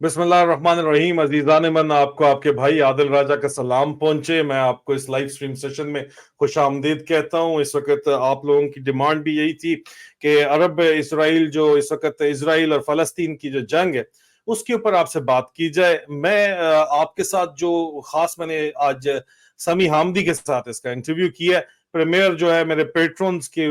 बिस्मिल्लाहिर्रहमानिर्रहीम। अजीज़ान मन, आपको आपके भाई आदिल राजा का सलाम पहुंचे। मैं आपको इस लाइव स्ट्रीम सेशन में खुश आमदीद कहता हूं। इस वक्त आप लोगों की डिमांड भी यही थी कि अरब इसराइल, जो इस वक्त इसराइल और फलस्तीन की जो जंग है उसके ऊपर आपसे बात की जाए। मैं आपके साथ जो खास मैंने आज समी हामदी के साथ इसका इंटरव्यू किया है, प्रीमियर जो है मेरे पेट्रॉन के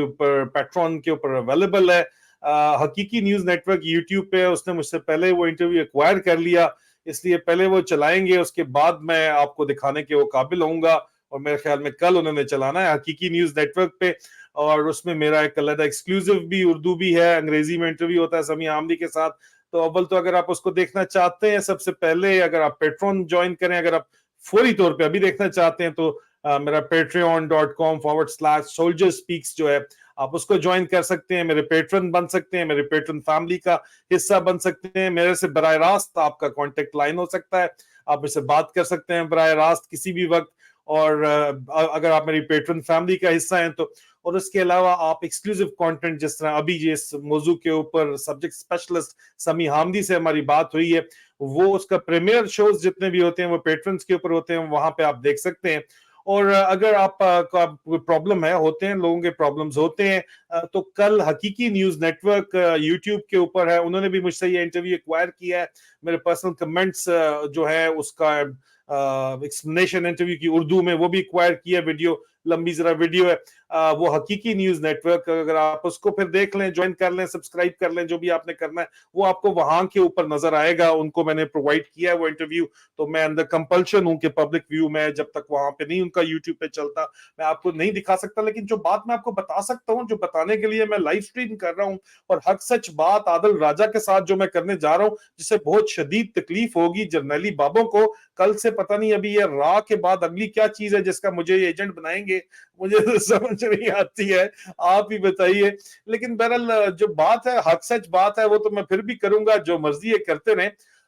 ऊपर अवेलेबल है। हकीकी न्यूज नेटवर्क यूट्यूब पे है, उसने मुझसे पहले वो इंटरव्यू एक्वायर कर लिया, इसलिए पहले वो चलाएंगे, उसके बाद मैं आपको दिखाने के वो काबिल होऊंगा। और मेरे ख्याल में कल उन्होंने चलाना है हकीकी न्यूज नेटवर्क पे। और उसमें मेरा एक अलग एक्सक्लूसिव भी उर्दू भी है, अंग्रेजी में इंटरव्यू होता है समी आमदी के साथ। तो अव्वल तो अगर आप उसको देखना चाहते हैं, सबसे पहले अगर आप पेट्रॉन ज्वाइन करें, अगर आप फौरी तौर पे अभी देखना चाहते हैं तो मेरा patreon.com/soldier speaks जो है, आप उसको ज्वाइन कर सकते हैं, मेरे पेट्रन बन सकते हैं, मेरे पेट्रन फैमिली का हिस्सा बन सकते हैं। मेरे से बराह रास्त आपका कांटेक्ट लाइन हो सकता है, आप मुझसे बात कर सकते हैं बराह रास्त किसी भी वक्त। और अगर आप मेरी पेट्रन फैमिली का हिस्सा हैं तो। और उसके अलावा आप एक्सक्लूसिव कंटेंट, जिस तरह अभी जिस मौजू के ऊपर सब्जेक्ट स्पेशलिस्ट समी हामदी से हमारी बात हुई है, वो उसका प्रीमियर शोज जितने भी होते हैं वो पेट्रन्स के ऊपर होते हैं, वहां पे आप देख सकते हैं। और अगर आप का कोई प्रॉब्लम है, होते हैं लोगों के प्रॉब्लम्स होते हैं, तो कल हकीकी न्यूज नेटवर्क यूट्यूब के ऊपर है, उन्होंने भी मुझसे ये इंटरव्यू एक्वायर किया है। मेरे पर्सनल कमेंट्स जो है उसका एक्सप्लेनेशन इंटरव्यू की उर्दू में वो भी एक्वायर किया, वीडियो लंबी जरा वीडियो है। वो हकीकी न्यूज नेटवर्क, अगर आप उसको फिर देख लें, ज्वाइन कर लें, सब्सक्राइब कर लें, जो भी आपने करना है वो आपको वहां के ऊपर नजर आएगा। उनको मैंने प्रोवाइड किया है वो इंटरव्यू, तो मैं अंदर कंपल्शन हूं कि पब्लिक व्यू में जब तक वहां पे नहीं उनका यूट्यूब पे चलता मैं आपको नहीं दिखा सकता। लेकिन जो बात मैं आपको बता सकता हूं, जो बताने के लिए मैं लाइव स्ट्रीम कर रहा हूं, और हक सच बात आदिल राजा के साथ जो मैं करने जा रहा हूं, जिससे बहुत शदीद तकलीफ होगी जर्नैली बाबों को। कल से पता नहीं अभी ये रा के बाद अगली क्या चीज है जिसका मुझे एजेंट बनाएंगे, मुझे तो समझ नहीं आती है, आप ही बताइए। लेकिन बहरहाल जो बात है, हक सच बात है, वो तो मैं फिर भी करूंगा, जो मर्जी है करते रहे।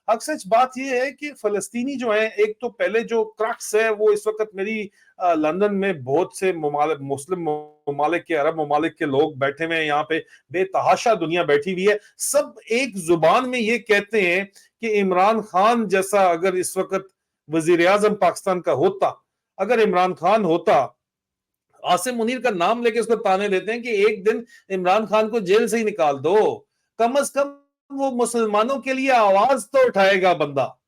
हक सच बात यह है कि फलस्तीनी जो है, एक तो पहले जो क्रक्स है वो इस वक्त मेरी लंदन में बहुत से ममालिक, मुस्लिम ममालिक के, अरब ममालिक के लोग बैठे हुए हैं यहाँ पे, बेतहाशा दुनिया बैठी हुई है, सब एक जुबान में ये कहते हैं कि इमरान खान जैसा अगर इस वक्त वजीर आजम पाकिस्तान का होता, अगर इमरान खान होता, आसिम मुनीर का नाम लेके उसको ताने देते हैं कि एक दिन इमरान खान को जेल से ही निकाल दो, कम से कम वो मुसलमानों के लिए आवाज तो उठाएगा बंदा।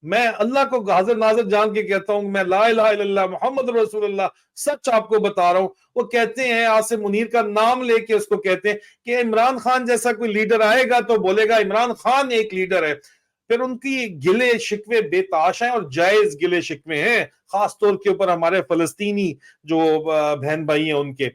मैं अल्लाह को हाजिर नाजिर जान के कहता हूं, मैं ला इलाहा इल्लल्लाह मोहम्मद रसूलुल्लाह सच आपको बता रहा हूं। वो कहते हैं, आसिम मुनीर का नाम लेके उसको कहते हैं कि इमरान खान जैसा कोई लीडर आएगा तो बोलेगा इमरान खान एक लीडर है। फिर उनकी गिले शिकवे बेताशा हैं, और जायज गिले शिकवे हैं, खास तौर के ऊपर हमारे फलस्तीनी जो बहन भाई हैं उनके।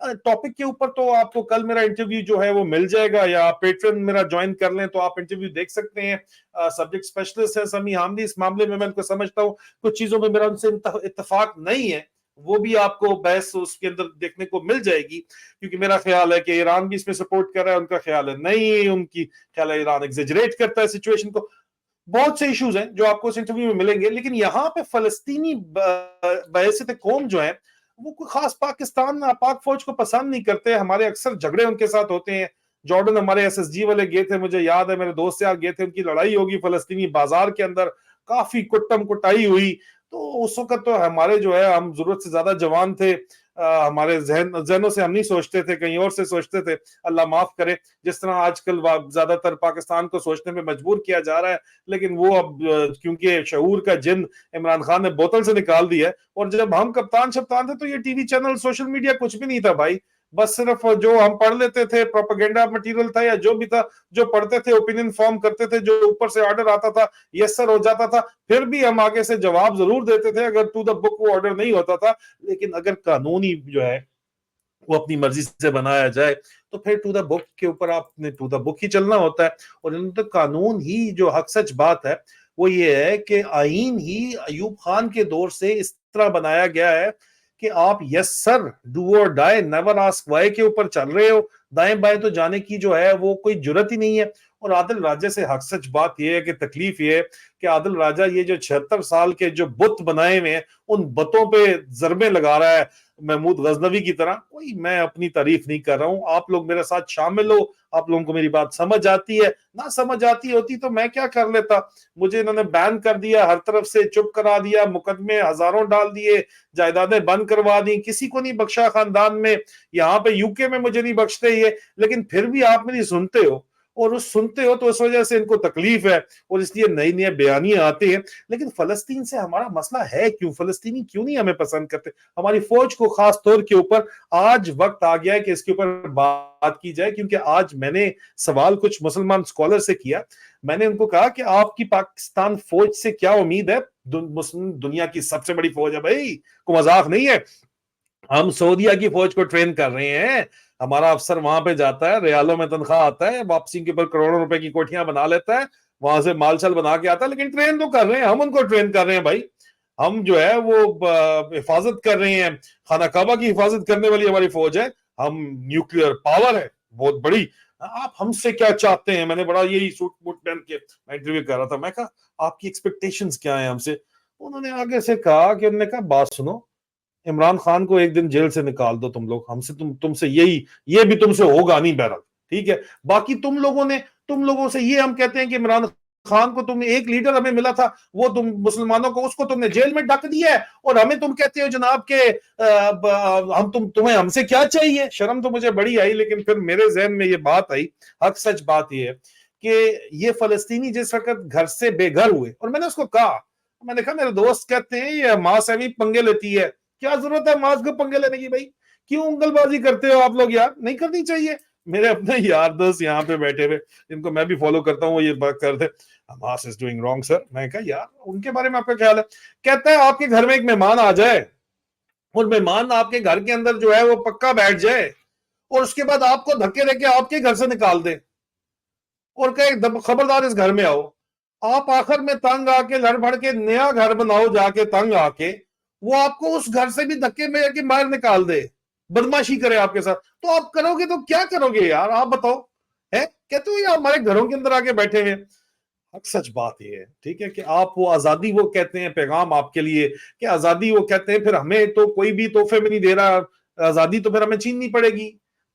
टॉपिक के ऊपर तो आपको कल मेरा इंटरव्यू जो है वो मिल जाएगा, या आप पेट्रेन मेरा ज्वाइन कर लें तो आप इंटरव्यू देख सकते हैं। सब्जेक्ट स्पेशलिस्ट है समी हामदी, इस मामले में मैं उनको समझता हूँ, कुछ चीजों में मेरा उनसे इत्तेफाक नहीं है, वो भी आपको बहस उसके अंदर देखने को मिल जाएगी। क्योंकि मेरा ख्याल है कि ईरान भी इसमें सपोर्ट कर रहा है, उनका ख्याल है नहीं, उनकी ख्याल है ईरान एग्जेजरेट करता है सिचुएशन को। बहुत से इश्यूज हैं जो आपको इस इंटरव्यू में मिलेंगे। लेकिन यहाँ पे फलस्तीनी बहसियत कौम जो है, वो कोई खास पाकिस्तान पाक फौज को पसंद नहीं करते, हमारे अक्सर झगड़े उनके साथ होते हैं। जॉर्डन हमारे एसएसजी वाले गए थे, मुझे याद है, मेरे दोस्त यार गए थे, उनकी लड़ाई होगी फलस्तीनी बाजार के अंदर, काफी कुट्टम कुटाई हुई। तो उस वक्त तो हमारे जो है, हम जरूरत से ज्यादा जवान थे, हमारे जहनों से हम नहीं सोचते थे, कहीं और से सोचते थे, अल्लाह माफ करे। जिस तरह आजकल ज्यादातर पाकिस्तान को सोचने में मजबूर किया जा रहा है, लेकिन वो अब क्योंकि शऊर का जिन इमरान खान ने बोतल से निकाल दिया है। और जब हम कप्तान शप्तान थे तो ये टीवी चैनल, सोशल मीडिया कुछ भी नहीं था भाई, बस सिर्फ जो हम पढ़ लेते थे प्रोपेगेंडा मटेरियल था, या जो भी था, जो पढ़ते थे ओपिनियन फॉर्म करते थे, जो ऊपर से ऑर्डर आता था यस सर हो जाता था। फिर भी हम आगे से जवाब जरूर देते थे अगर टू द बुक वो ऑर्डर नहीं होता था। लेकिन अगर कानूनी जो है वो अपनी मर्जी से बनाया जाए, तो फिर टू द बुक के ऊपर आपने टू द बुक ही चलना होता है। और इन तो कानून ही, जो हक सच बात है वो ये है कि आईन ही अयूब खान के दौर से इस तरह बनाया गया है कि आप यस सर डू और डाई नेवर आस्क वाई के ऊपर चल रहे हो, दाएं बाएं तो जाने की जो है वो कोई जरूरत ही नहीं है। और आदिल राजा से हक सच बात यह है कि तकलीफ ये है कि आदिल राजा ये जो 76 साल के जो बुत बनाए हुए हैं, उन बुतों पे जरबे लगा रहा है। महमूद गजनवी की तरह। कोई मैं अपनी तारीफ नहीं कर रहा हूं, आप लोग मेरे साथ शामिल हो, आप लोगों को मेरी बात समझ आती है, ना समझ आती होती तो मैं क्या कर लेता। मुझे इन्होंने बैन कर दिया, हर तरफ से चुप करा दिया, मुकदमे हजारों डाल दिए, जायदादें बंद करवा दी, किसी को नहीं बख्शा खानदान में, यहाँ पे यूके में मुझे नहीं बख्शते ये, लेकिन फिर भी आप मेरी सुनते हो, और उस सुनते हो तो उस वजह से इनको तकलीफ है और इसलिए नई नई बयानियां आती हैं। लेकिन फलस्तीन से हमारा मसला है क्यों, फलस्तीनी क्यों नहीं हमें पसंद करते, हमारी फौज को खास तौर के ऊपर। आज वक्त आ गया है कि इसके ऊपर बात की जाए, क्योंकि आज मैंने सवाल कुछ मुसलमान स्कॉलर से किया। मैंने उनको कहा कि आपकी पाकिस्तान फौज से क्या उम्मीद है, मुस्लिम दुनिया की सबसे बड़ी फौज है भाई, को मजाक नहीं है। हम सऊदीया की फौज को ट्रेन कर रहे हैं, हमारा अफसर वहां पे जाता है, रियालों में तनख्वाह आता है, वापसी के ऊपर करोड़ों रुपए की कोठियां बना लेता है, वहां से मालशल बना के आता है, लेकिन ट्रेन तो कर रहे हैं, हम उनको ट्रेन कर रहे हैं भाई। हम जो है वो हिफाजत कर रहे हैं, खाना काबा की हिफाजत करने वाली हमारी फौज है, हम न्यूक्लियर पावर है बहुत बड़ी, आप हमसे क्या चाहते हैं। मैंने बड़ा यही सूट बूट पहन के मैं इंटरव्यू कर रहा था, मैं कहा आपकी एक्सपेक्टेशंस क्या है हमसे। उन्होंने आगे से कहा कि उन्होंने कहा बात सुनो, इमरान खान को एक दिन जेल से निकाल दो तुम लोग, हमसे तुमसे यही, ये भी तुमसे होगा नहीं बहरहाल, ठीक है। बाकी तुम लोगों से ये हम कहते हैं कि इमरान खान को, तुम एक लीडर हमें मिला था, वो तुम मुसलमानों को, उसको तुमने जेल में ढक दिया है, और हमें तुम कहते हो जनाब के हम तुम्हें हमसे क्या चाहिए। शर्म तो मुझे बड़ी आई, लेकिन फिर मेरे जहन में ये बात आई, हक सच बात ये है कि ये फलस्तीनी जिस वक्त घर से बेघर हुए, और मैंने उसको कहा, मैंने कहा मेरे दोस्त कहते हैं ये हमास भी पंगे लेती है, क्या जरूरत है हमास को पंगे लेने की भाई, क्यों उंगलबाजी करते हो आप लोग यार, नहीं करनी चाहिए। मेरे अपने यार दोस्त यहाँ पे बैठे हुए, जिनको मैं भी फॉलो करता हूँ, वो ये बात करते, Hamas is doing wrong sir. मैं कहा यार उनके बारे में आपका ख्याल है। कहता है आपके घर में एक मेहमान आ जाए, और मेहमान आपके घर के अंदर जो है वो पक्का बैठ जाए, और उसके बाद आपको धक्के देके आपके घर से निकाल दे, और कहे खबरदार इस घर में आओ, आप आखिर में तंग आके लड़ भड़ के नया घर बनाओ जाके, तंग आके वो आपको उस घर से भी धक्के में आके बाहर निकाल दे, बदमाशी करे आपके साथ, तो आप करोगे तो क्या करोगे यार, आप बताओ। है कहते हो ये हमारे घरों के अंदर आके बैठे हुए। सच बात ये है, ठीक है, कि आप वो आजादी वो कहते हैं, पैगाम आपके लिए कि आजादी वो कहते हैं, फिर हमें तो कोई भी तोहफे में नहीं दे रहा, आजादी तो फिर हमें छीननी पड़ेगी,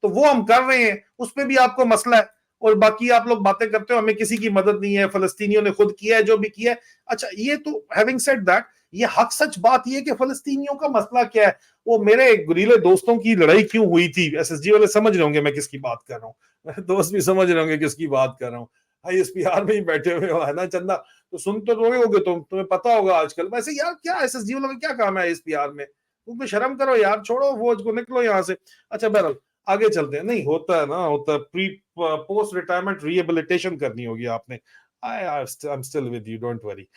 तो वो हम कर रहे हैं, उस पर भी आपको मसला है। और बाकी आप लोग बातें करते हो हमें किसी की मदद नहीं है, फलस्तीनियों ने खुद किया है जो भी किया है। अच्छा, ये तो हैविंग सेड दैट, ये हक सच बात ये कि फलस्तीनियों का मसला क्या है। वो मेरे गुरीले दोस्तों की लड़ाई क्यों हुई थी, एसएसजी वाले समझ रहे होंगे मैं किसकी बात कर रहा हूँ, मेरे दोस्त भी समझ रहे होंगे किसकी बात कर रहा हूँ। आईएसपीआर में ही बैठे हुए हो है ना चंदा, तो सुन तो रहे होगे तुम, तुम्हें पता होगा आजकल। वैसे यार क्या एसएसजी वालों का क्या काम है आईएसपीआर में, तुम तो शर्म करो यार, छोड़ो फौज को, निकलो यहाँ से। अच्छा बहरहाल आगे चलते हैं, नहीं होता है ना, होता है प्री पोस्ट रिटायरमेंट रिहेबिलिटेशन करनी होगी आपने। I'm still with you, don't worry.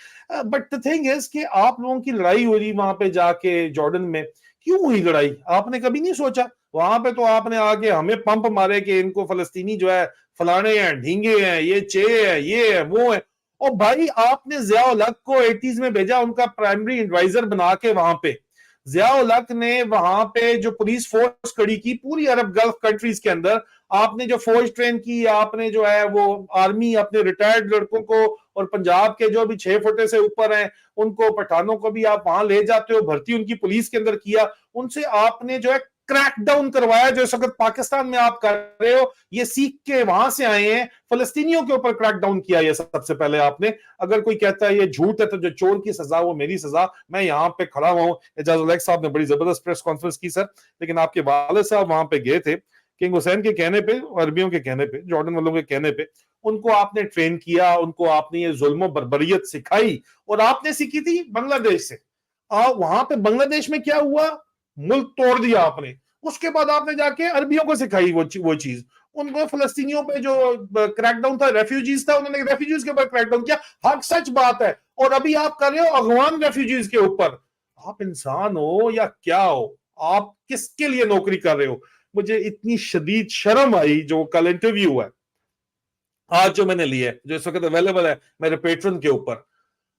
But the thing is कि आप लोगों की लड़ाई हो रही वहां पे जाके जॉर्डन में, क्यों हुई लड़ाई, आपने कभी नहीं सोचा। वहां पे तो आपने आके हमें पंप मारे कि इनको फलस्तीनी जो है फलाने हैं, ढींगे हैं, ये चे है, ये है, वो है। और भाई आपने जियाउल हक को 80s में भेजा उनका प्राइमरी एडवाइजर बना के वहां पे। जियाउल हक ने वहां पे जो पुलिस फोर्स खड़ी की पूरी अरब गल्फ कंट्रीज के अंदर, आपने जो फौज ट्रेन की, आपने जो है वो आर्मी अपने रिटायर्ड लड़कों को, और पंजाब के जो भी 6 फुटे से ऊपर हैं उनको, पठानों को भी आप वहां ले जाते हो, भर्ती उनकी पुलिस के अंदर किया, उनसे आपने जो है क्रैकडाउन करवाया, जो इस वक्त पाकिस्तान में आप कर रहे हो, ये सीख के वहां से आए हैं, फलस्तीनियों के ऊपर क्रैकडाउन किया ये सबसे पहले आपने। अगर कोई कहता है ये झूठ है तो जो चोर की सजा वो मेरी सजा, मैं यहाँ पे खड़ा हुआ हूँ। एजाजुल हक साहब ने बड़ी जबरदस्त प्रेस कॉन्फ्रेंस की सर, लेकिन आपके वालिद साहब वहां पे गए थे, किंग हुसैन के कहने पे, अरबियों के कहने पे, जॉर्डन वालों के कहने पे, उनको आपने ट्रेन किया, उनको आपने ये जुल्म बर्बरियत सिखाई, और आपने सीखी थी बांग्लादेश से। वहां पे बांग्लादेश में क्या हुआ, मुल्क तोड़ दिया आपने, उसके बाद आपने जाके अरबियों को सिखाई वो चीज, उनको फलस्तीनियों पे जो क्रैकडाउन था, रेफ्यूजीज था, उन्होंने रेफ्यूजीज के ऊपर क्रैकडाउन किया, हक सच बात है। और अभी आप कर रहे हो अफगान रेफ्यूजीज के ऊपर। आप इंसान हो या क्या हो, आप किसके लिए नौकरी कर रहे हो। मुझे इतनी शदीद शर्म आई, जो कल इंटरव्यू है आज जो मैंने लिया है, जो इस वक्त अवेलेबल है मेरे पेट्रन के ऊपर,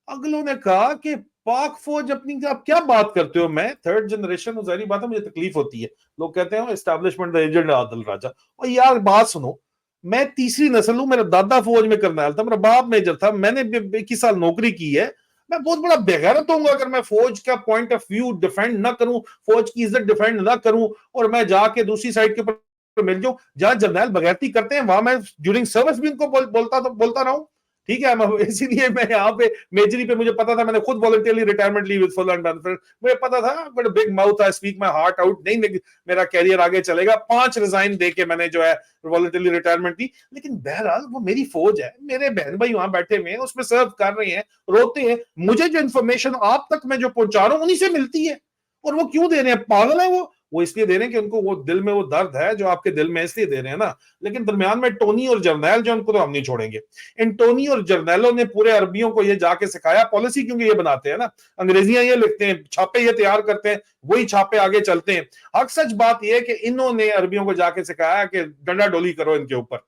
अगलों ने कहा कि पाक फौज अपनी, आप क्या बात करते हो, मैं थर्ड जनरेशन हूं, जाहिर बात है मुझे तकलीफ होती है, लोग कहते हैं एस्टैब्लिशमेंट द एजेंट आदिल राजा। और यार बात सुनो, मैं तीसरी नस्ल हूं, मेरा दादा फौज में करने वाला था, मेरा बाप मेजर था, मैंने 21 साल नौकरी की है, मैं बहुत बड़ा बेगैरत होऊंगा अगर मैं फौज का पॉइंट ऑफ व्यू डिफेंड ना करूं, फौज की इज्जत डिफेंड ना करूं, और मैं जाके दूसरी साइड के ऊपर मिल जाऊं जहां जर्नैल बगैरती करते हैं, वहां मैं ड्यूरिंग सर्विस भी उनको बोलता रहा हूं। ठीक है, इसीलिए मैं यहाँ पे मेजरी पे मुझे पता था, मैंने खुद वॉलंटियरली रिटायरमेंट ली विद फुल एंड बेनिफिट। मुझे पता था, but big mouth, I speak my heart out, नहीं मेरा कैरियर आगे चलेगा। 5 रिजाइन देके मैंने जो है वॉलंटियरली रिटायरमेंट ली। लेकिन बहरहाल वो मेरी फौज है, मेरे बहन भाई वहां बैठे हुए हैं, उसमें सर्व कर रहे हैं, रोते हैं, मुझे जो इन्फॉर्मेशन आप तक मैं जो पहुंचा रहा हूं उन्हीं से मिलती है। और वो क्यों दे रहे हैं? पागल है वो इसलिए दे रहे हैं कि उनको वो दिल में वो दर्द है जो आपके दिल में, इसलिए दे रहे हैं ना। लेकिन दरमियान में टोनी और जर्नैल जो, उनको तो हम नहीं छोड़ेंगे। इन टोनी और जर्नैलों ने पूरे अरबियों को ये जाके सिखाया पॉलिसी, क्योंकि ये बनाते हैं ना, अंग्रेजियां ये लिखते हैं, छापे ये तैयार करते हैं, वही छापे आगे चलते हैं। हक सच बात यह है कि इन्होंने अरबियों को जाके सिखाया कि डंडा डोली करो इनके ऊपर,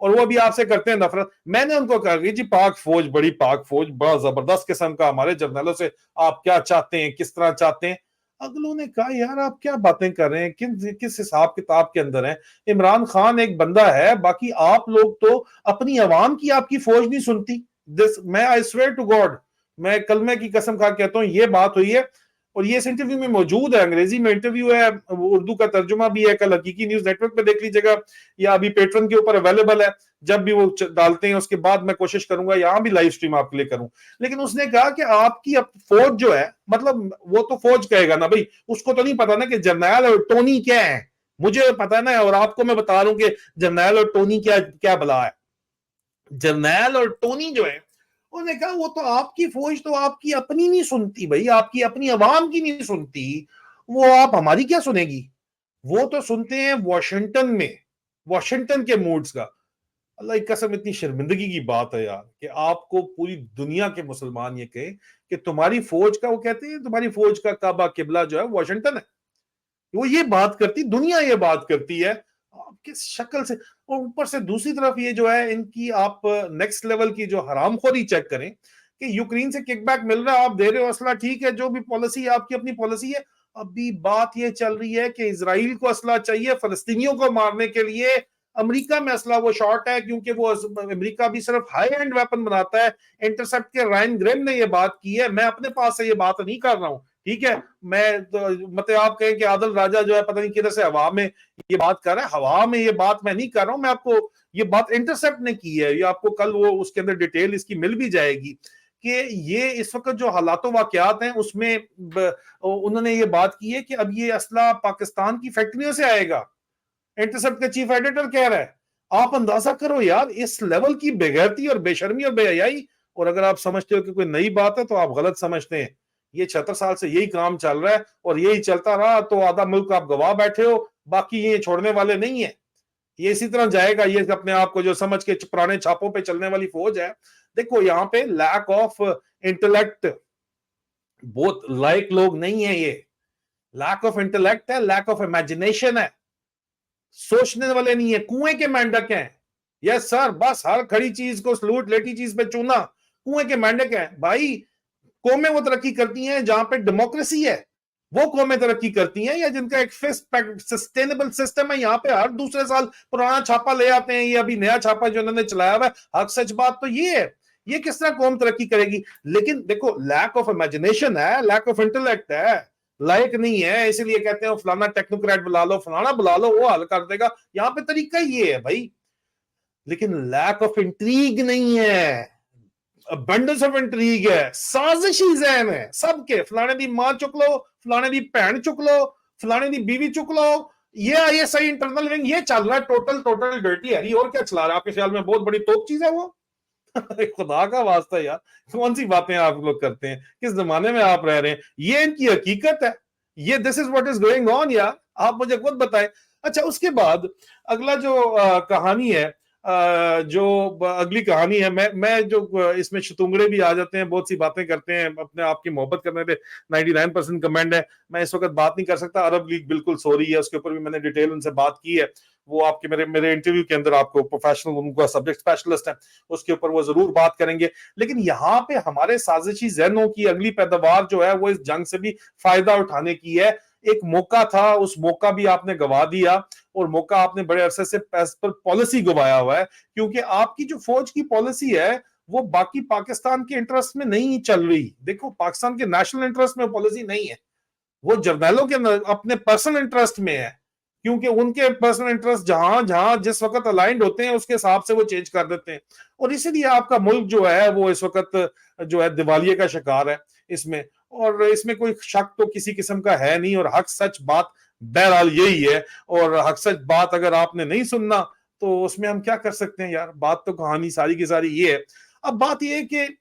और वो भी आपसे करते हैं नफरत। मैंने उनको कहा कि जी पाक फौज, बड़ी पाक फौज, बड़ा जबरदस्त किस्म का, हमारे जर्नलों से आप क्या चाहते हैं, किस तरह चाहते हैं। अगलों ने कहा यार आप क्या बातें कर रहे हैं, किस हिसाब किताब के अंदर हैं? इमरान खान एक बंदा है, बाकी आप लोग तो अपनी अवाम की आपकी फौज नहीं सुनती। दिस, मैं आई स्वेयर टू गॉड, मैं कलमे की कसम खा कहता हूं, ये बात हुई है। और ये इस इंटरव्यू में मौजूद है, अंग्रेजी में इंटरव्यू है, उर्दू का तर्जुमा भी है, कल हकीकी न्यूज नेटवर्क पे देख लीजिएगा, या अभी पेट्रन के ऊपर अवेलेबल है। जब भी वो डालते हैं उसके बाद मैं कोशिश करूंगा यहां भी लाइव स्ट्रीम आपके लिए करूं। लेकिन उसने कहा कि आपकी फौज जो है, मतलब वो तो फौज कहेगा ना भाई, उसको तो नहीं पता ना कि जर्नैल और टोनी क्या है। मुझे पता ना, और आपको मैं बता रहा हूं कि जर्नैल और टोनी क्या क्या बला है। जर्नैल और टोनी जो है, उन्होंने कहा वो तो आपकी फौज तो आपकी अपनी नहीं सुनती भाई, आपकी अपनी अवाम की नहीं सुनती, वो आप हमारी क्या सुनेगी? वो तो सुनते हैं वॉशिंगटन में, वॉशिंगटन के मूड्स का। अल्लाह की कसम, इतनी शर्मिंदगी की बात है यार कि आपको पूरी दुनिया के मुसलमान ये कहे कि तुम्हारी फौज का, वो कहते हैं तुम्हारी फौज का काबा किबला जो है वॉशिंगटन है। वो ये बात करती, दुनिया ये बात करती है, आप किस शक्ल से। और ऊपर से दूसरी तरफ ये जो है इनकी, आप नेक्स्ट लेवल की जो हरामखोरी चेक करें कि यूक्रेन से किकबैक मिल रहा है, आप दे रहे हो असला, ठीक है, जो भी पॉलिसी है आपकी अपनी पॉलिसी है। अभी बात ये चल रही है कि इसराइल को असला चाहिए फलस्तीनियों को मारने के लिए, अमेरिका में असला वो शॉर्ट है, क्योंकि वो अमेरिका भी सिर्फ हाई एंड वेपन बनाता है। इंटरसेप्ट के रायन ग्रेम ने ये बात की है, मैं अपने पास से ये बात नहीं कर रहा हूं, ठीक है। मैं तो, मतलब आप कहें कि आदिल राजा जो है पता नहीं किधर से हवा में ये बात कर रहा है, हवा में ये बात मैं नहीं कर रहा हूं, मैं आपको ये बात इंटरसेप्ट ने की है, ये आपको कल वो उसके अंदर डिटेल इसकी मिल भी जाएगी कि ये इस वक्त जो हालात वाकयात हैं उसमें उन्होंने ये बात की है कि अब ये असला पाकिस्तान की फैक्ट्रियों से आएगा। इंटरसेप्ट का चीफ एडिटर कह रहा है। आप अंदाजा करो यार इस लेवल की बेगैरती और बेशर्मी और बेहयाई। और अगर आप समझते हो कि कोई नई बात है तो आप गलत समझते हैं। ये 76 साल से यही काम चल रहा है, और यही चलता रहा तो आधा मुल्क आप गवा बैठे हो, बाकी ये छोड़ने वाले नहीं है। ये इसी तरह जाएगा, ये अपने आप को जो समझ के पुराने छापों पे चलने वाली फौज है। देखो यहाँ पे लैक ऑफ इंटेलेक्ट, बहुत लाइक लोग नहीं है ये, लैक ऑफ इंटेलेक्ट है, लैक ऑफ इमेजिनेशन है, सोचने वाले नहीं है, कुएं के मेंढक हैं। यस सर, बस हर खड़ी चीज को सलूट, लेटी चीज पे चूना, कुएं के मेंढक हैं भाई। कौमें वो तरक्की करती हैं जहां पे डेमोक्रेसी है, वो कौमें तरक्की करती हैं या जिनका एक सस्टेनेबल सिस्टम है। यहाँ पे हर दूसरे साल पुराना छापा ले आते हैं, ये अभी नया छापा जो उन्होंने चलाया हुआ है। हक सच बात तो ये है, ये किस तरह कौम तरक्की करेगी? लेकिन देखो लैक ऑफ इमेजिनेशन है, लैक ऑफ इंटेलेक्ट है, लायक नहीं है, इसीलिए कहते हैं फलाना टेक्नोक्रेट बुला लो, फलाना बुला लो, वो हल कर देगा। यहाँ पे तरीका ये है भाई। लेकिन लैक ऑफ इंट्रीग नहीं है, अबंडेंस ऑफ इंट्रीग है, साजिशी ज़हन है सबके। फलाने दी मां चुक लो, फलाने दी भैन चुक लो, फलाने दी बीवी चुक लो, ये आईएसआई इंटरनल विंग ये चल रहा है, टोटल टोटल डर्टी हैरी। और क्या चला रहा है आपके ख्याल में? बहुत बड़ी तोप चीज है वो। खुदा का वास्ता यार, कौन सी बातें आप लोग करते हैं, किस जमाने में आप रह रहे हैं? ये इनकी हकीकत है, ये this is what is going on यार, आप मुझे खुद बताएं। अच्छा, उसके बाद अगला जो कहानी है, जो अगली कहानी है, मैं जो इसमें शतुंगड़े भी आ जाते हैं, बहुत सी बातें करते हैं, अपने आप की मोहब्बत करने पे 99% कमेंट है। मैं इस वक्त बात नहीं कर सकता, अरब लीग बिल्कुल सो रही है, उसके ऊपर भी मैंने डिटेल उनसे बात की है। वो आपके मेरे मेरे इंटरव्यू के अंदर आपको प्रोफेशनल, उनका सब्जेक्ट स्पेशलिस्ट है, उसके ऊपर वो जरूर बात करेंगे। लेकिन यहाँ पे हमारे साजिशी जहनों की अगली पैदावार जो है वो इस जंग से भी फायदा उठाने की है। एक मौका था, उस मौका भी आपने गवा दिया, और मौका आपने बड़े अरसे से पर पॉलिसी गवाया हुआ है, क्योंकि आपकी जो फौज की पॉलिसी है वो बाकी पाकिस्तान के इंटरेस्ट में नहीं चल रही। देखो, पाकिस्तान के नेशनल इंटरेस्ट में पॉलिसी नहीं है, वो जर्नैलों के अपने पर्सनल इंटरेस्ट में है, क्योंकि उनके पर्सनल इंटरेस्ट जहां जहां जिस वक्त अलाइंड होते हैं उसके हिसाब से वो चेंज कर देते हैं। और इसीलिए आपका मुल्क जो है वो इस वक्त जो है दिवालिये का शिकार है इसमें। और इसमें कोई शक तो किसी किस्म का है नहीं, और हक सच बात बहरहाल यही है। और हक सच बात अगर आपने नहीं सुनना तो उसमें हम क्या कर सकते हैं यार, बात तो कहानी सारी की सारी ये है। अब बात ये है कि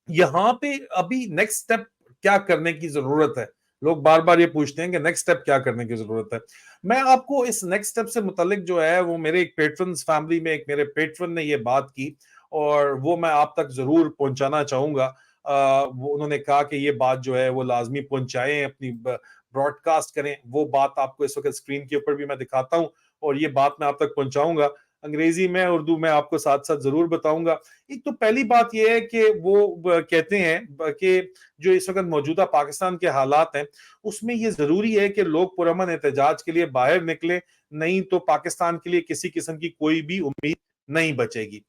यहाँ पे अभी नेक्स्ट स्टेप क्या करने की जरूरत है। लोग बार बार ये पूछते हैं कि नेक्स्ट स्टेप क्या करने की जरूरत है। मैं आपको इस नेक्स्ट स्टेप से मुतालिक जो है वो मेरे एक पेट्रन्स फैमिली में एक मेरे पेट्रन ने ये बात की, और वो मैं आप तक जरूर पहुंचाना चाहूंगा। वो उन्होंने कहा कि ये बात जो है वो लाजमी पहुंचाएं, अपनी ब्रॉडकास्ट करें। वो बात आपको इस वक्त स्क्रीन के ऊपर भी मैं दिखाता हूँ, और ये बात मैं आप तक पहुंचाऊंगा अंग्रेजी में, उर्दू में आपको साथ साथ जरूर बताऊंगा। एक तो पहली बात यह है कि वो कहते हैं कि जो इस वक्त मौजूदा पाकिस्तान के हालात हैं उसमें ये जरूरी है कि लोग पुरअमन एहतजाज के लिए बाहर निकले, नहीं तो पाकिस्तान के लिए किसी किस्म की कोई भी उम्मीद नहीं बचेगी।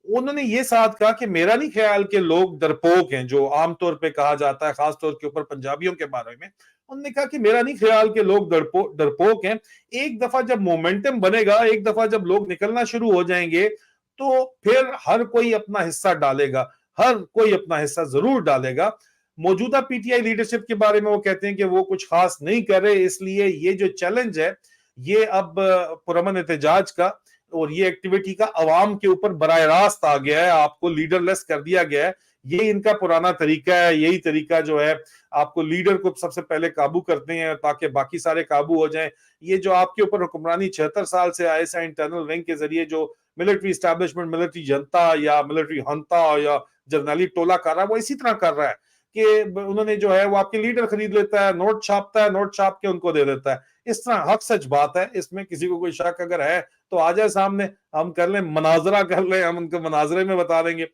उन्होंने ये साथ कहा कि मेरा नहीं ख्याल कि लोग डरपोक हैं, जो आमतौर पे कहा जाता है खासतौर के ऊपर पंजाबियों के बारे में। उन्होंने कहा कि मेरा नहीं ख्याल कि लोग डरपोक हैं। एक दफा जब मोमेंटम बनेगा, एक दफा जब लोग निकलना शुरू हो जाएंगे, तो फिर हर कोई अपना हिस्सा डालेगा, हर कोई अपना हिस्सा जरूर डालेगा। मौजूदा पीटीआई लीडरशिप के बारे में वो कहते हैं कि वो कुछ खास नहीं कर रहे, इसलिए ये जो चैलेंज है ये अब पुरअमन एहतजाज का और ये एक्टिविटी का अवाम के ऊपर बराह रास्त आ गया है, आपको लीडरलेस कर दिया गया है। ये इनका पुराना तरीका है, यही तरीका जो है आपको लीडर को सबसे पहले काबू करते हैं ताकि बाकी सारे काबू हो जाएं। ये जो आपके ऊपर हुक्मरानी 76 साल से आईएसआई इंटरनल विंग के जरिए जो मिलिट्री स्टैब्लिशमेंट, मिलिट्री जनता या मिलिट्री हंता या जर्नैली टोला कर रहा है, वो इसी तरह कर रहा है कि उन्होंने जो है वो आपके लीडर खरीद लेता है, नोट छापता है, नोट छाप के उनको दे देता है। इस तरह हक सच बात है, इसमें किसी को कोई शक अगर है तो आ जाए सामने, हम कर लें मनाजरा कर लें, हम उनको मनाजरे में बता देंगे।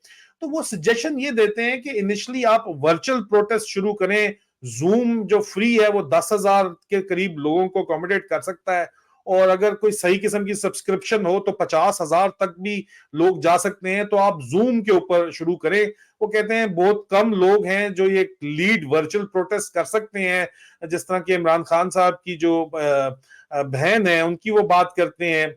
तो वो सजेशन ये देते हैं कि इनिशियली आप वर्चुअल प्रोटेस्ट शुरू करें। जूम जो फ्री है वो 10,000 के करीब लोगों को अकोमोडेट कर सकता है, और अगर कोई सही किस्म की सब्सक्रिप्शन हो तो 50,000 तक भी लोग जा सकते हैं। तो आप जूम के ऊपर शुरू करें। वो कहते हैं बहुत कम लोग हैं जो ये लीड वर्चुअल प्रोटेस्ट कर सकते हैं, जिस तरह के इमरान खान साहब की जो बहन है उनकी वो बात करते हैं,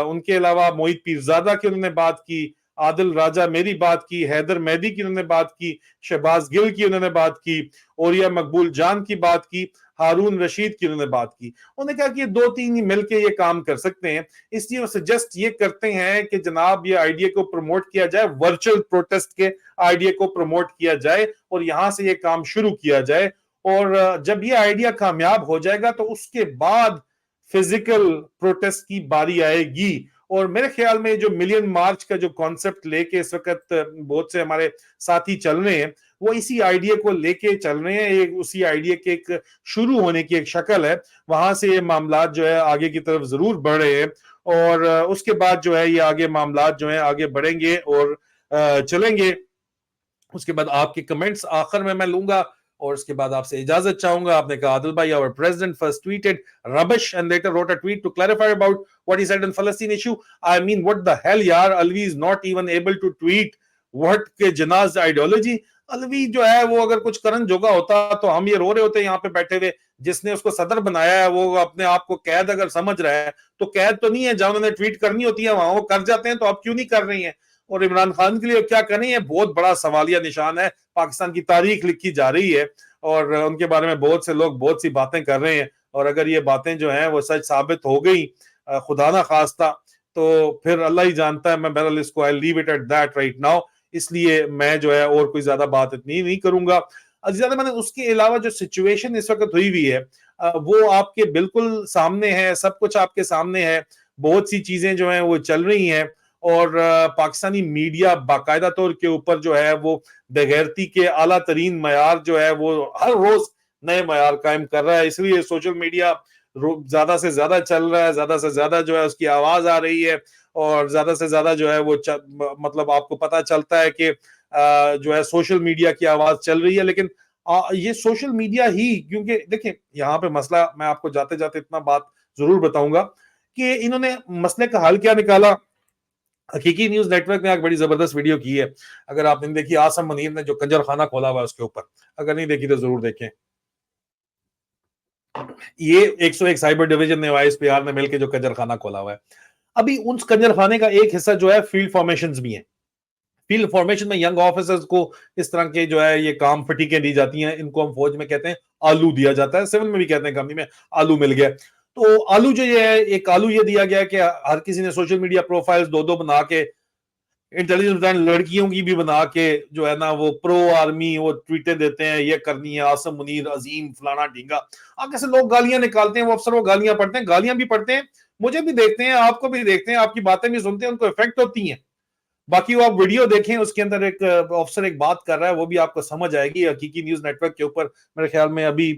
उनके अलावा मोहित पीरजादा की उन्होंने बात की, आदिल राजा मेरी बात की, हैदर मेहदी की उन्होंने बात की, शहबाज गिल की उन्होंने बात की, ओरिया मकबूल जान की बात की, हारून रशीद की उन्होंने बात की। उन्होंने कहा कि दो तीन ही मिलकर ये काम कर सकते हैं, इसलिए वो सजेस्ट ये करते हैं कि जनाब ये आइडिया को प्रमोट किया जाए, वर्चुअल प्रोटेस्ट के आइडिया को प्रमोट किया जाए और यहां से ये काम शुरू किया जाए। और जब ये आइडिया कामयाब हो जाएगा तो उसके बाद फिजिकल प्रोटेस्ट की बारी आएगी। और मेरे ख्याल में जो मिलियन मार्च का जो कॉन्सेप्ट लेके इस वक्त बहुत से हमारे साथी चल रहे हैं, वो इसी आइडिया को लेके चल रहे हैं। एक उसी आइडिया के एक शुरू होने की एक शक्ल है, वहां से ये मामला जो है आगे की तरफ जरूर बढ़ रहे हैं। और उसके बाद जो है ये आगे मामला जो है आगे बढ़ेंगे और चलेंगे। उसके बाद आपके कमेंट्स आखिर में मैं लूंगा और उसके बाद आपसे इजाजत चाहूंगा। आपने कहा आदिल भाई, our president first tweeted rubbish and later wrote a tweet to clarify about what he said on Palestine issue. I mean, what the hell यार, Alvi is not even able to tweet what के Jinnah's ideology. Alvi जो है वो अगर कुछ करण जोगा होता तो हम ये रो रहे होते यहाँ पे बैठे हुए। जिसने उसको सदर बनाया है वो अपने आप को कैद अगर समझ रहा है तो कैद तो नहीं है, जहां उन्होंने ट्वीट करनी होती है वहां वो कर जाते हैं, तो आप क्यों नहीं कर रही हैं? और इमरान खान के लिए क्या करें, ये बहुत बड़ा सवालिया निशान है। पाकिस्तान की तारीख लिखी जा रही है और उनके बारे में बहुत से लोग बहुत सी बातें कर रहे हैं, और अगर ये बातें जो हैं वो सच साबित हो गई खुदा ना खास्ता, तो फिर अल्लाह ही जानता है। मैं बहरहाल इसको I leave it at that right now, इसलिए मैं जो है और कोई ज्यादा बात इतनी नहीं करूंगा। ज्यादा मैंने उसके अलावा जो सिचुएशन इस वक्त हुई हुई है वो आपके बिल्कुल सामने है, सब कुछ आपके सामने है। बहुत सी चीजें जो हैं वो चल रही हैं और पाकिस्तानी मीडिया बाकायदा तौर के ऊपर जो है वो बेगैरती के आला तरीन मयार जो है वो हर रोज नए मयार कायम कर रहा है। इसलिए सोशल मीडिया ज्यादा से ज्यादा चल रहा है, ज्यादा से ज्यादा जो है उसकी आवाज आ रही है, और ज्यादा से ज्यादा जो है वो मतलब आपको पता चलता है कि जो है सोशल मीडिया की आवाज चल रही है। लेकिन ये सोशल मीडिया ही, क्योंकि देखिए यहाँ पे मसला, मैं आपको जाते जाते इतना बात जरूर बताऊंगा कि इन्होंने मसले का हल क्या निकाला। हकीकी न्यूज नेटवर्क ने एक बड़ी जबरदस्त वीडियो की है, अगर आपने देखी, आसम मुनीर ने जो कंजर खाना खोला हुआ है उसके ऊपर, अगर नहीं देखी तो जरूर देखें। ये 101 साइबर डिवीजन ने, वाईएसपीआर ने मिलकर जो कंजर खाना खोला हुआ है, अभी उन कंजर खाने का एक हिस्सा जो है फील्ड फॉर्मेशन भी है। फील्ड फॉर्मेशन में यंग ऑफिसर्स को इस तरह के जो है ये काम फटीकें दी जाती हैं, इनको हम फौज में कहते हैं आलू दिया जाता है, सिविल में भी कहते हैं कंपनी में आलू मिल गया। तो आलू जो ये है, एक आलू ये दिया गया कि हर किसी ने सोशल मीडिया प्रोफाइल्स दो दो बना के, इंटेलिजेंस लड़कियों की भी बना के जो है ना वो प्रो आर्मी वो ट्वीटें देते हैं, ये करनी है आसम मुनीर अजीम फलाना ढींगा, आगे से लोग गालियां निकालते हैं, वो अफसर वो गालियां पढ़ते हैं, गालियां भी पढ़ते हैं, मुझे भी देखते हैं, आपको भी देखते हैं, आपकी बातें भी सुनते हैं, उनको इफेक्ट होती हैं। बाकी वो आप वीडियो देखें, उसके अंदर एक ऑफिसर एक बात कर रहा है, वो भी आपको समझ आएगी हकीकी न्यूज नेटवर्क के ऊपर, मेरे ख्याल में अभी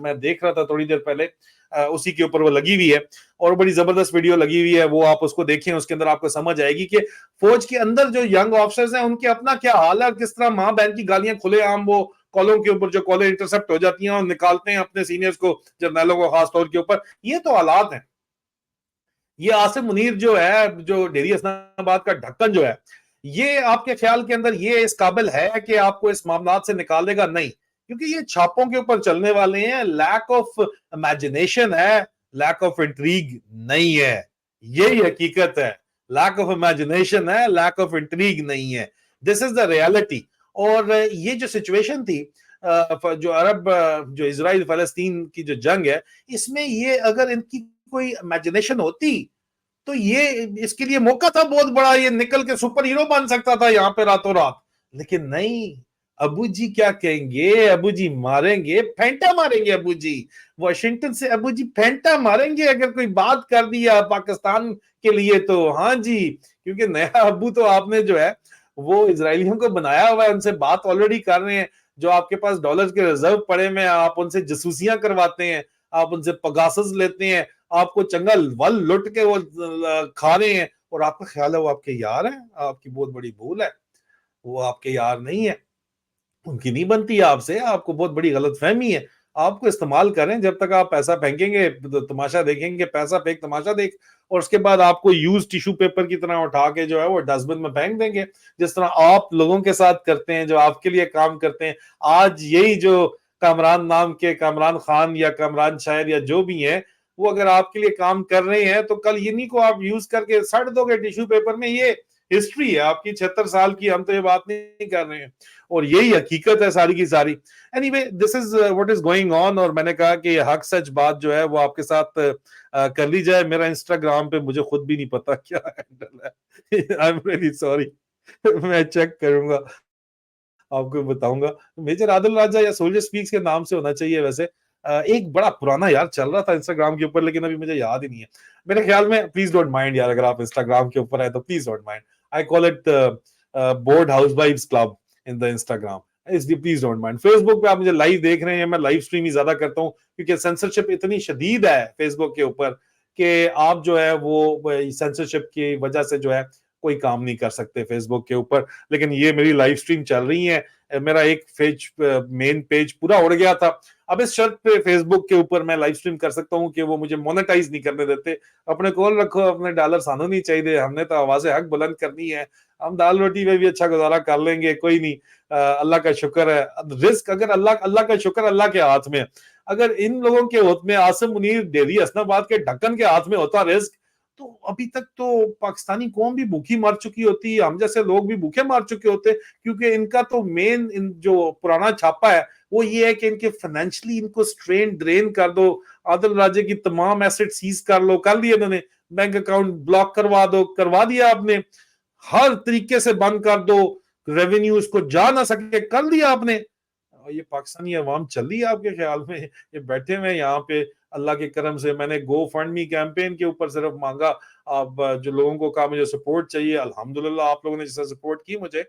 मैं देख रहा था थोड़ी देर पहले, उसी के ऊपर वो लगी हुई है, और बड़ी जबरदस्त वीडियो लगी हुई है, वो आप उसको देखें, उसके अंदर आपको समझ आएगी कि फौज के अंदर जो यंग ऑफिसर्स हैं उनके अपना क्या हाल है, किस तरह माँ बहन की गालियां खुलेआम वो कॉलों के ऊपर जो कॉलें इंटरसेप्ट हो जाती हैं और निकालते हैं अपने सीनियर्स को, जर्नैलों को खास तौर के ऊपर, ये तो हालात हैं। ये आसिम मुनीर जो है, जो डेरी इस्लामाबाद का ढक्कन जो है, ये आपके ख्याल के अंदर ये इस काबिल है कि आपको इस मामला से निकाल देगा? नहीं, क्योंकि ये छापों के ऊपर चलने वाले हैं, लैक ऑफ इमेजिनेशन है, लैक ऑफ इंट्रीग नहीं है, यही हकीकत है, लैक ऑफ इमेजिनेशन है, लैक ऑफ इंट्रीग नहीं है, दिस इज द रियलिटी। और ये जो सिचुएशन थी, जो अरब जो इसराइल फलस्तीन की जो जंग है, इसमें ये अगर इनकी कोई इमेजिनेशन होती तो ये इसके लिए मौका था बहुत बड़ा, ये निकल के सुपर हीरो बन सकता था यहाँ पे रातों रात, लेकिन नहीं। अबू जी क्या कहेंगे? अबू जी मारेंगे, फेंटा मारेंगे अबू जी, वॉशिंगटन से अबू जी फेंटा मारेंगे अगर कोई बात कर दिया पाकिस्तान के लिए तो। हाँ जी, क्योंकि नया अबू तो आपने जो है वो इसराइलियों को बनाया हुआ है, उनसे बात ऑलरेडी कर रहे हैं, जो आपके पास डॉलर के रिजर्व पड़े में, आप उनसे जसूसियां करवाते हैं, आप उनसे पगासस लेते हैं, आपको चंगल वल लुट के वो खा रहे हैं, और आपका ख्याल है वो आपके यार हैं? आपकी बहुत बड़ी भूल है, वो आपके यार नहीं है, उनकी नहीं बनती आपसे, आपको बहुत बड़ी गलतफहमी है। आपको इस्तेमाल करें, जब तक आप पैसा फेंकेंगे तो तमाशा देखेंगे, पैसा फेंक तमाशा देख, और उसके बाद आपको यूज टिश्यू पेपर की तरह उठा के जो है वो डस्टबिन में फेंक देंगे, जिस तरह आप लोगों के साथ करते हैं जो आपके लिए काम करते हैं। आज यही जो कामरान नाम के कामरान खान या कामरान शायर या जो भी हैं, वो अगर आपके लिए काम कर रहे हैं तो कल इन्हीं को आप यूज करके सड़ दोगे टिश्यू पेपर में। ये हिस्ट्री है आपकी 76 साल की, हम तो ये बात नहीं कर रहे हैं, और यही हकीकत है सारी की सारी। Anyway, this is what is going on, और मैंने कहा कि हक सच बात जो है वो आपके साथ कर ली जाए। मेरा इंस्टाग्राम पे मुझे खुद भी नहीं पता क्या हैंडल है, आई एम रियली सॉरी, मैं चेक करूंगा, आपको बताऊंगा। मेजर आदिल राजा या सोल्जर स्पीक्स के नाम से होना चाहिए वैसे। एक बड़ा पुराना यार चल रहा था इंस्टाग्राम के ऊपर, लेकिन अभी मुझे याद ही नहीं है। मेरे ख्याल में, प्लीज डोंट माइंड यार, अगर आप इंस्टाग्राम के ऊपर है तो please don't mind, I call it bored हाउसवाइफ्स क्लब इन द इंस्टाग्राम, इसलिए प्लीज डोंट माइंड। फेसबुक पे आप मुझे लाइव देख रहे हैं, मैं लाइव स्ट्रीम ही ज्यादा करता हूँ, क्योंकि सेंसरशिप इतनी शदीद है फेसबुक के ऊपर कि आप जो है वो सेंसरशिप की वजह से जो है कोई काम नहीं कर सकते फेसबुक के ऊपर। लेकिन ये मेरी लाइव स्ट्रीम चल रही है, मेरा एक पेज, मेन पेज पूरा उड़ गया था, अब इस शर्त पे फेसबुक के ऊपर मैं लाइव स्ट्रीम कर सकता हूँ कि वो मुझे मोनेटाइज नहीं करने देते। अपने कॉल रखो, अपने डॉलर सानू नहीं चाहिए, हमने तो आवाजें हक बुलंद करनी है, हम दाल रोटी में भी अच्छा गुजारा कर लेंगे, कोई नहीं। अल्लाह का शुक्र है, रिस्क अगर अल्लाह अल्लाह का शुक्र अल्लाह के हाथ में, अगर इन लोगों के हाथ में, आसिम मुनीर डेली हसनाबाद के ढक्कन के हाथ में होता रिस्क, तो अभी तक तो पाकिस्तानी कौम भी भूखी मर चुकी होती, हम जैसे लोग भी भूखे मर चुके होते, क्योंकि इनका तो मेन जो पुराना छापा है वो ये है कि इनके फाइनेंशियली इनको स्ट्रेन ड्रेन कर दो, आदिल राजे की तमाम एसेट सीज कर लो, कर लिए इन्होंने, बैंक अकाउंट ब्लॉक करवा दो, करवा दिया आपने, हर तरीके से बंद कर दो, रेवेन्यू उसको जा ना सके कर दिया आपने। ये पाकिस्तानी अवाम चल रही है आपके ख्याल में? ये बैठे हुए यहाँ पे, अल्लाह के करम से मैंने गो फंड मी कैंपेन के ऊपर सिर्फ मांगा, अब जो लोगों को कहा मुझे सपोर्ट चाहिए, अल्हम्दुलिल्लाह आप लोगों ने जैसा सपोर्ट की मुझे,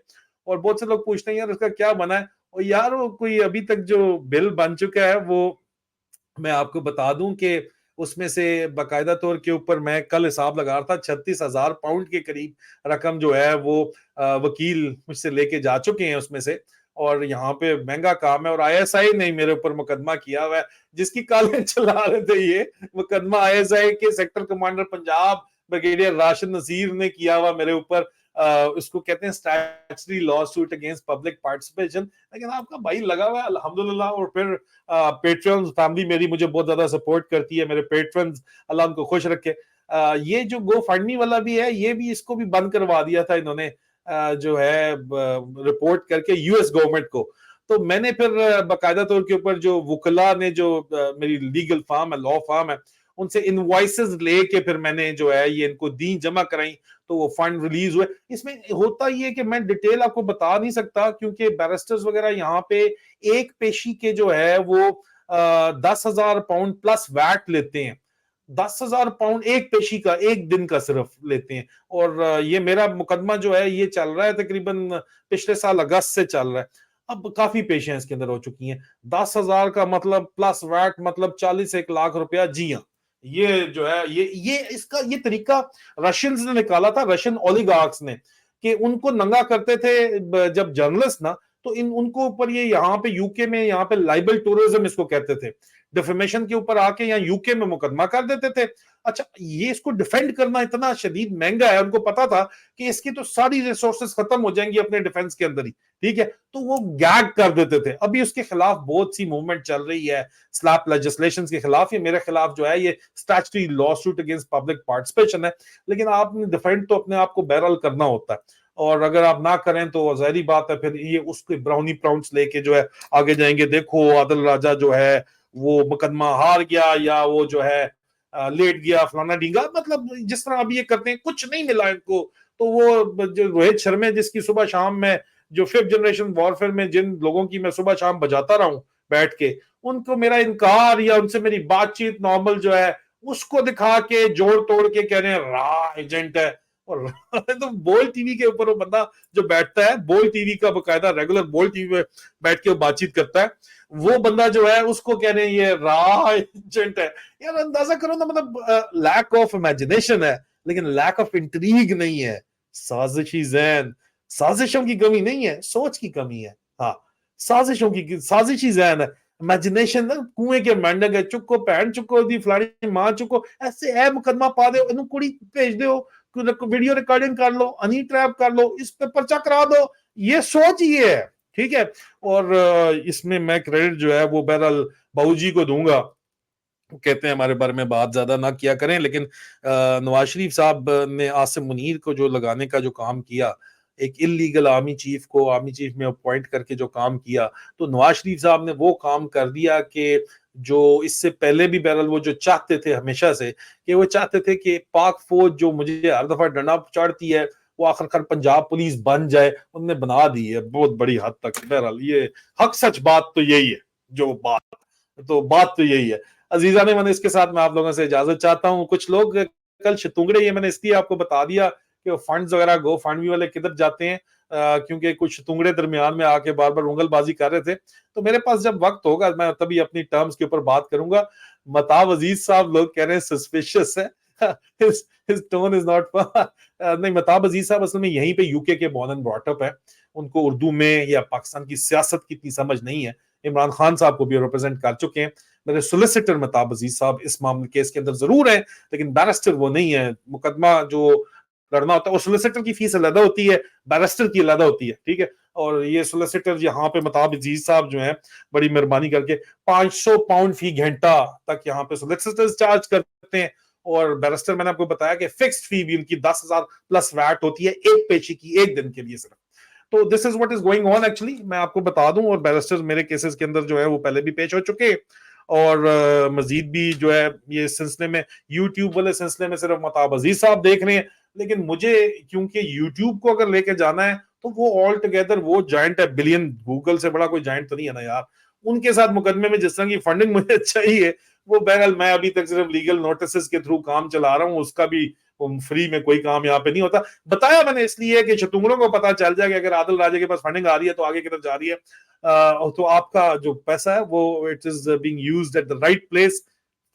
और बहुत से लोग पूछते हैं यार उसका क्या बना है, और यार वो कोई अभी तक जो बिल बन चुका है वो मैं आपको बता दूं कि उसमें से बाकायदा तौर के ऊपर मैं कल हिसाब लगा रहा था, 36,000 पाउंड के करीब रकम जो है वो वकील मुझसे लेके जा चुके हैं उसमें से, और यहाँ पे महंगा काम है, और आईएसआई ने मेरे ऊपर मुकदमा किया हुआ है, जिसकी कालें चला रहे थे ये मुकदमा, आईएसआई के sector commander Punjab brigadier Rashid Nasir ने किया हुआ मेरे ऊपर, उसको कहते हैं statutory lawsuit against public participation, लेकिन आपका भाई लगा हुआ है अल्हम्दुलिल्लाह। और फिर पेट्रियन फैमिली मेरी मुझे बहुत ज्यादा सपोर्ट करती है, मेरे पेट्रन अल्लाह उनको खुश रखे। ये जो गो फंड वाला भी है, ये भी इसको भी बंद करवा दिया था इन्होंने, जो है रिपोर्ट करके यूएस गवर्नमेंट को। तो मैंने फिर बाकायदा तौर के ऊपर जो वुकला ने, जो मेरी लीगल फार्म है, लॉ फार्म है, उनसे इनवॉइसेस लेके फिर मैंने जो है ये इनको दी, जमा कराई, तो वो फंड रिलीज हुए। इसमें होता ये कि मैं डिटेल आपको बता नहीं सकता, क्योंकि बैरिस्टर्स वगैरह यहाँ पे एक पेशी के जो है वो 10,000 पाउंड प्लस वैट लेते हैं। 10,000 पाउंड एक पेशी का, एक दिन का सिर्फ लेते हैं। और ये मेरा मुकदमा जो है ये चल रहा है तकरीबन पिछले साल अगस्त से चल रहा है। अब काफी पेशियां इसके अंदर हो चुकी हैं। 10,000 का मतलब प्लस वैट मतलब 40 1 लाख रुपया। जी हाँ, ये जो है ये इसका ये तरीका रशियंस ने निकाला था, रशियन ओलिगार्क्स ने, कि उनको नंगा करते थे जब जर्नलिस्ट ना, तो इन उनको ऊपर ये यहाँ पे यूके में यहाँ पे लाइबल टूरिज्म इसको कहते थे, डिफेमेशन के ऊपर आके यहाँ यूके में मुकदमा कर देते थे। अच्छा, ये इसको डिफेंड करना इतना शदीद महंगा है, उनको पता था कि इसकी तो सारी रिसोर्सेज खत्म हो जाएंगी अपने डिफेंस के अंदर ही, ठीक है, तो वो गैग कर देते थे। अभी उसके खिलाफ बहुत सी मूवमेंट चल रही है, स्लैप लेजिस्लेशन के खिलाफ, ये मेरे खिलाफ जो है ये statutory lawsuit against public participation है। लेकिन आपने डिफेंड तो अपने आप को बहरहाल करना होता है, और अगर आप ना करें तो जाहिर बात है फिर ये उसके ब्राउनी प्राउंस लेके जो है आगे जाएंगे। देखो आदिल राजा जो है वो मुकदमा हार गया, या वो जो है लेट गया, फलाना ढींगा, मतलब जिस तरह अभी ये करते हैं, कुछ नहीं मिला इनको। तो वो जो रोहित शर्मा जिसकी सुबह शाम में, जो 5th जनरेशन वॉरफेयर में जिन लोगों की मैं सुबह शाम बजाता रहा हूं बैठ के, उनको मेरा इनकार या उनसे मेरी बातचीत नॉर्मल जो है उसको दिखा के जोड़ तोड़ के कह रहे हैं रा एजेंट है। और तो बोल टीवी के ऊपर वो बंदा जो बैठता है, बोल टीवी का बकायदा रेगुलर बोल टीवी में बैठ के वो बातचीत करता है, वो बंदा जो है उसको कह रहे हैं ये रा एजेंट है। यार अंदाजा करो ना, मतलब लैक ऑफ इमेजिनेशन है, लेकिन लैक ऑफ इंट्रीग नहीं है। साजिशी जैन, साजिशों की कमी नहीं है, सोच की कमी है। हाँ, साजिशों की साजिशी जैन है, इमेजिनेशन ना कुएं के मेंढक है, चुको भैन चुको दी फलानी मां चुको, ऐसे है मुकदमा पा दो, इन्हू कुड़ी भेज दो, वीडियो रिकॉर्डिंग कर लो, हनी ट्रैप कर लो, इस पे पर्चा करा दो, ये सोच ये है, ठीक है। और इसमें मैं क्रेडिट जो है वो बहरहाल बाबूजी को दूंगा। कहते हैं हमारे बारे में बात ज्यादा ना किया करें, लेकिन नवाज शरीफ साहब ने आसिम मुनीर को जो लगाने का जो काम किया, एक इलीगल आर्मी चीफ को आर्मी चीफ में अपॉइंट करके जो काम किया, तो नवाज शरीफ साहब ने वो काम कर दिया कि जो इससे पहले भी बहरहाल वो जो चाहते थे हमेशा से, कि वो चाहते थे कि पाक फौज जो मुझे हर दफा डंडा चढ़ती है वो आखिरकार पंजाब पुलिस बन जाए, उनने बना दी है बहुत बड़ी हद तक। बहरहाल ये हक सच बात तो यही है, जो बात तो यही है। अजीजा ने मैंने इसके साथ मैं आप लोगों से इजाजत चाहता हूँ। कुछ लोग कल शतुंगड़े, ये मैंने इसलिए आपको बता दिया कि फंड्स वगैरह गो फंड वाले किधर जाते हैं, क्योंकि कुछ शतुंगड़े दरमियान में आके बार बार उंगलबाजी कर रहे थे। तो मेरे पास जब वक्त होगा मैं तभी अपनी टर्म्स के ऊपर बात करूंगा। मताब अजीज साहब लोग कह रहे हैं सस्पिशियस है, his tone is not नहीं, मताब अजीज साहब असल में यहीं पे यूके के बॉर्न एंड ब्रॉट अप है, उनको उर्दू में या पाकिस्तान की सियासत की इतनी समझ नहीं है। इमरान खान साहब को भी रिप्रेजेंट कर चुके हैं। मेरे सोलिसिटर मताब अजीज साहब इस मामले केस के अंदर जरूर है, लेकिन बैरिस्टर वो नहीं है। मुकदमा जो लड़ना होता है वो सोलिसिटर की फीस अलग होती है, बैरिस्टर की अलग होती है, ठीक है। और ये सोलिसिटर यहाँ पे मताब अजीज साहब जो है बड़ी मेहरबानी करके 500 पाउंड फी घंटा तक यहाँ पे सोलिसिटर चार्ज करते हैं। और बैरिस्टर मैंने आपको बताया कि फिक्स्ड फी भी उनकी 10,000 प्लस वैट होती है एक पेशी की, एक दिन के लिए सिर्फ। तो this is what is going on actually, मैं आपको बता दूं। और बैरिस्टर्स मेरे केसेस के अंदर जो है वो पहले भी पेश हो चुके, और मजीद भी जो है ये सिलसिले में, यूट्यूब वाले सिलसिले में सिर्फ मताब अजीज साहब देख रहे हैं। लेकिन मुझे क्योंकि यूट्यूब को अगर लेके जाना है तो वो ऑल टुगेदर वो जाइंट है, बिलियन, गूगल से बड़ा कोई जाइंट तो नहीं है ना यार। उनके साथ मुकदमे में जिस तरह की फंडिंग मुझे चाहिए वो बहरहाल मैं अभी तक सिर्फ लीगल नोटिस के थ्रू काम चला रहा हूँ, उसका भी फ्री में कोई काम यहाँ पे नहीं होता। बताया मैंने इसलिए कि शतुंगड़ों को पता चल जाए कि अगर आदिल राजे के पास फंडिंग आ रही है तो आगे की तरफ जा रही है, तो आपका जो पैसा है वो it is being used at the right place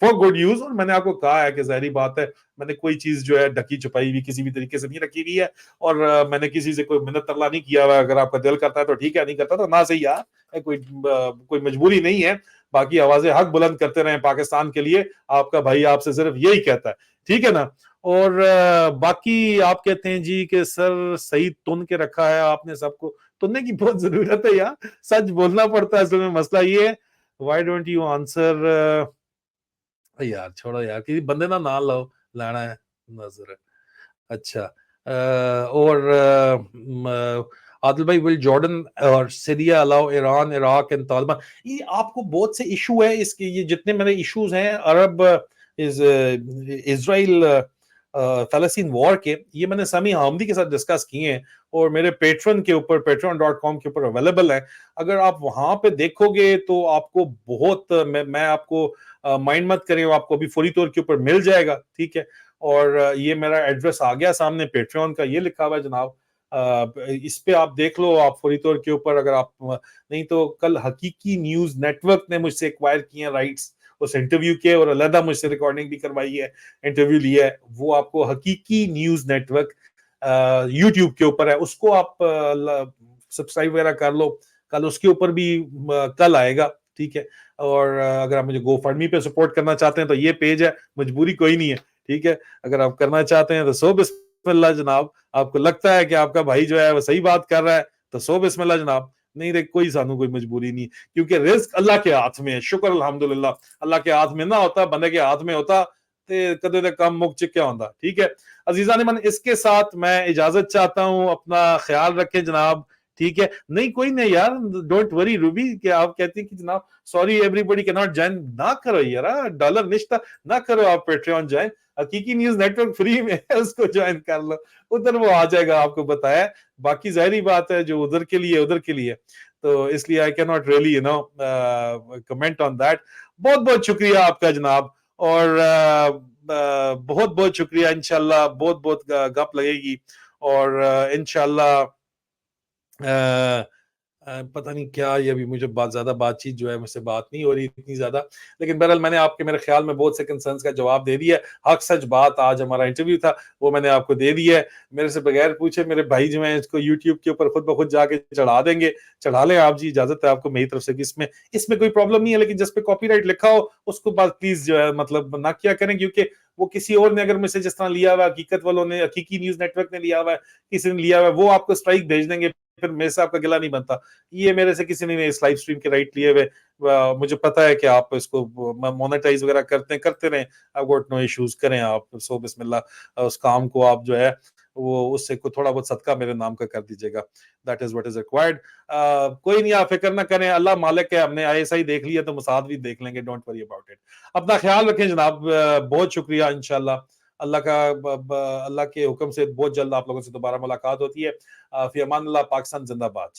for good use. और मैंने आपको कहा है कि जाहिर बात है मैंने कोई चीज जो है ढकी छुपाई भी किसी भी तरीके से नहीं रखी हुई है, और मैंने किसी से कोई मिन्नत तरला नहीं किया हुआ। अगर आपका दिल करता है तो ठीक है, नहीं करता तो ना सही यार, कोई मजबूरी नहीं है। बाकी आवाजें हक बुलंद करते रहे पाकिस्तान के लिए, आपका भाई आपसे सिर्फ यही कहता है, ठीक है ना। और बाकी आप कहते हैं जी कि सर सही तुन के रखा है आपने सबको, तुनने की बहुत जरूरत है यार, सच बोलना पड़ता है, असल में मसला ये है। व्हाई डोंट यू आंसर, यार छोड़ो यार, किसी बंदे ना ना लो, लाना है नजर है। अच्छा, और आदिल भाई, विल जॉर्डन और Syria allow Iran Iraq and Taliban? ये आपको बहुत से इशू है इसके, ये जितने मेरे इश्यूज हैं अरब इज इजराइल फलस्तीन वॉर के, ये मैंने समी हामदी के साथ डिस्कस किए हैं और मेरे पेट्रन के ऊपर, patreon.com के ऊपर अवेलेबल है। अगर आप वहां पे देखोगे तो आपको बहुत, मैं आपको माइंड मत करें, आपको अभी फौरी तौर के ऊपर मिल जाएगा, ठीक है। और ये मेरा एड्रेस आ गया सामने, पेट्रियन का ये लिखा हुआ है जनाब, इस पे आप देख लो, आप फौरी तौर के ऊपर, अगर आप नहीं तो कल हकीकी न्यूज नेटवर्क ने मुझसे एक्वायर किए हैं राइट्स उस इंटरव्यू के, और अलहदा मुझसे रिकॉर्डिंग भी करवाई है, इंटरव्यू लिया है, वो आपको हकीकी न्यूज नेटवर्क यूट्यूब के ऊपर है, उसको आप सब्सक्राइब वगैरह कर लो, कल उसके ऊपर भी कल आएगा, ठीक है। और अगर आप मुझे गोफंडमी पे सपोर्ट करना चाहते हैं तो ये पेज है, मजबूरी कोई नहीं है, ठीक है। अगर आप करना चाहते हैं तो सो बिस्मिल्लाह जनाब, आपको लगता है कि आपका भाई जो है वो सही बात कर रहा है तो सो बिस्मिल्लाह जनाब, नहीं देख कोई सानू कोई मजबूरी नहीं, क्योंकि रिस्क अल्लाह के हाथ में है, शुक्र अल्हम्दुलिल्लाह, अल्लाह के हाथ में ना होता, बंदे के हाथ में होता ते कदे तक कम मुक चिक्या होता, ठीक है। अजीजा ने मन, इसके साथ मैं इजाजत चाहता हूं, अपना ख्याल रखें जनाब, ठीक है। नहीं कोई नहीं यार, डोंट वरी रूबी, कि आप कहती हैं कि जनाब sorry everybody can not join, ना करो यार, डॉलर निश्ता ना करो, आप पेट्रियन ज्वाइन, हकीकी न्यूज नेटवर्क फ्री में है, उसको ज्वाइन कर लो, उधर वो आ जाएगा, आपको बताया। बाकी जाहिर बात है, जो उधर के लिए उधर के लिए, तो इसलिए I can not really comment on that. बहुत बहुत शुक्रिया आपका जनाब, और बहुत बहुत शुक्रिया, इंशाल्लाह बहुत बहुत गप लगेगी, और इंशाल्लाह पता नहीं क्या, ये अभी मुझे बात ज्यादा बातचीत जो है, मुझसे बात नहीं हो रही इतनी ज्यादा, लेकिन बहरहाल मैंने आपके, मेरे ख्याल में बहुत से कंसर्न्स का जवाब दे दिया है। हक सच बात, आज हमारा इंटरव्यू था वो मैंने आपको दे दिया है, मेरे से बगैर पूछे मेरे भाई जो है इसको यूट्यूब के ऊपर खुद ब खुद जाके चढ़ा देंगे, चढ़ा लें आप जी, इजाजत है आपको मेरी तरफ से, कि इसमें इसमें कोई प्रॉब्लम नहीं है, लेकिन जिस पे कॉपीराइट लिखा हो उसको बात प्लीज जो है मतलब ना किया करें, क्योंकि वो किसी और ने अगर मुझसे जिस तरह लिया हुआ, हकीकत वालों ने, हकीकी न्यूज नेटवर्क ने लिया हुआ है, किसी ने लिया हुआ है, वो आपको स्ट्राइक भेज देंगे, फिर मेरे से आपका गिला नहीं बनता। ये मेरे से किसी ने इस लाइव स्ट्रीम के राइट लिए हुए, मुझे पता है कि आप इसको मोनेटाइज वगैरह करते रहें, आई गॉट नो इश्यूज, करें आप सो बिस्मिल्लाह, उस काम को आप जो है वो उससे को थोड़ा बहुत सदका मेरे नाम का कर दीजिएगा, that is what is required. कोई नहीं, आप फिक्र ना करें, अल्लाह मालिक है, हमने आईएसआई देख लिया तो मुसाद भी देख लेंगे, डोंट वरी अबाउट इट। अपना ख्याल रखें जनाब, बहुत शुक्रिया, इंशाल्लाह अल्लाह का अल्लाह के हुक्म से बहुत जल्द आप लोगों से दोबारा मुलाकात होती है। फी अमान अल्लाह, पाकिस्तान जिंदाबाद।